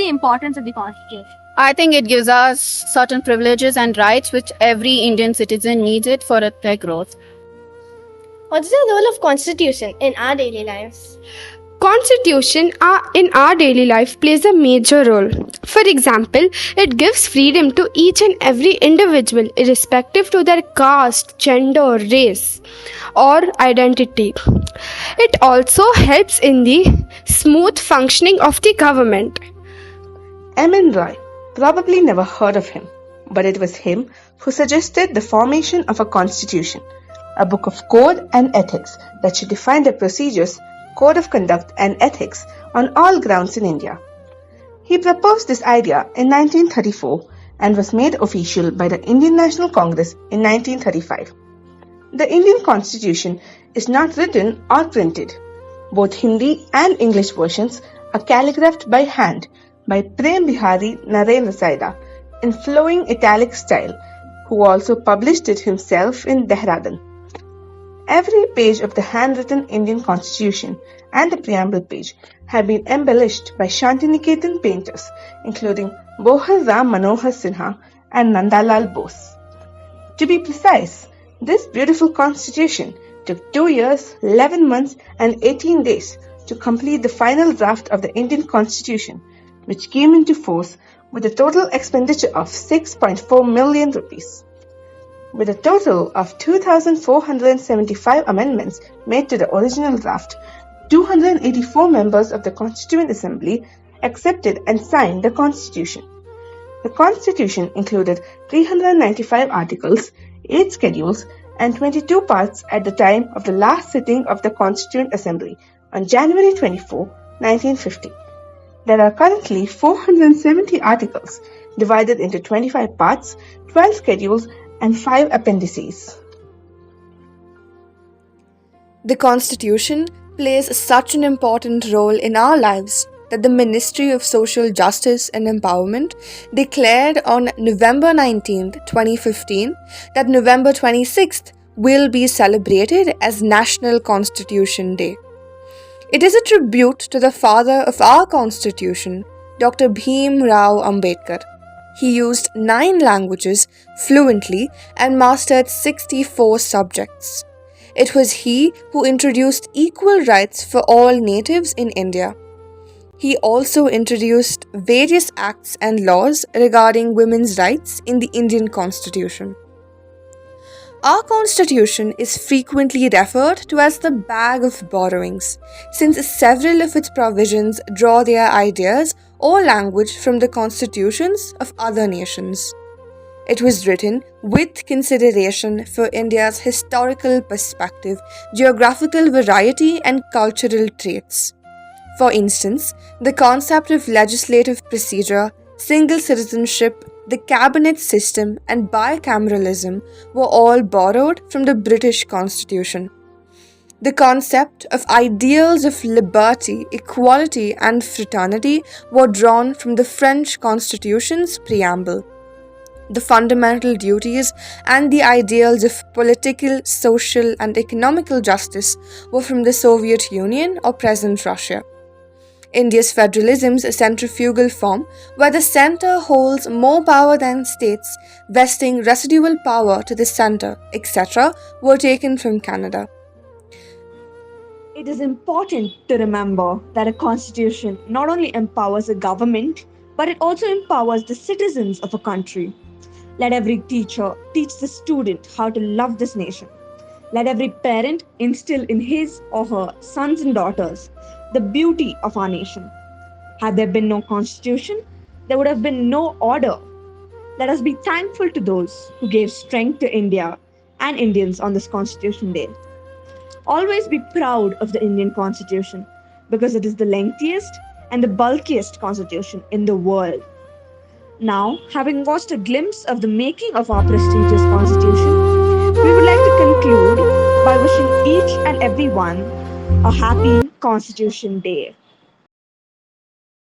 the importance of the Constitution? I think it gives us certain privileges and rights which every Indian citizen needs it for their growth. What's the role of Constitution in our daily lives? Constitution in our daily life plays a major role. For example, it gives freedom to each and every individual irrespective to their caste, gender, race or identity. It also helps in the smooth functioning of the government. M.N. Roy, probably never heard of him, but it was him who suggested the formation of a constitution, a book of code and ethics that should define the procedures, code of conduct and ethics on all grounds in India. He proposed this idea in 1934 and was made official by the Indian National Congress in 1935. The Indian Constitution is not written or printed. Both Hindi and English versions are calligraphed by hand by Prem Bihari Narendra Saida in flowing italic style, who also published it himself in Dehradun. Every page of the handwritten Indian Constitution and the preamble page have been embellished by Shantiniketan painters, including Bohar Ram Manohar Sinha and Nandalal Bose. To be precise, this beautiful constitution took 2 years, 11 months and 18 days to complete the final draft of the Indian Constitution, which came into force with a total expenditure of 6.4 million rupees. With a total of 2,475 amendments made to the original draft, 284 members of the Constituent Assembly accepted and signed the Constitution. The Constitution included 395 articles, 8 schedules, and 22 parts at the time of the last sitting of the Constituent Assembly on January 24, 1950. There are currently 470 articles divided into 25 parts, 12 schedules, and 5 appendices. The Constitution plays such an important role in our lives that the Ministry of Social Justice and Empowerment declared on November 19, 2015, that November 26th will be celebrated as National Constitution Day. It is a tribute to the father of our Constitution, Dr. Bhim Rao Ambedkar. He used 9 languages fluently and mastered 64 subjects. It was he who introduced equal rights for all natives in India. He also introduced various acts and laws regarding women's rights in the Indian Constitution. Our Constitution is frequently referred to as the bag of borrowings, since several of its provisions draw their ideas or language from the constitutions of other nations. It was written with consideration for India's historical perspective, geographical variety, and cultural traits. For instance, the concept of legislative procedure, single citizenship, the cabinet system, and bicameralism were all borrowed from the British Constitution. The concept of ideals of liberty, equality, and fraternity were drawn from the French Constitution's preamble. The fundamental duties and the ideals of political, social, and economical justice were from the Soviet Union or present Russia. India's federalism's centrifugal form, where the centre holds more power than states, vesting residual power to the centre, etc., were taken from Canada. It is important to remember that a constitution not only empowers a government, but it also empowers the citizens of a country. Let every teacher teach the student how to love this nation. Let every parent instill in his or her sons and daughters the beauty of our nation. Had there been no constitution, there would have been no order. Let us be thankful to those who gave strength to India and Indians on this Constitution Day. Always be proud of the Indian Constitution because it is the lengthiest and the bulkiest constitution in the world. Now, having watched a glimpse of the making of our prestigious constitution, we would like to conclude by wishing each and every one a happy Constitution Day.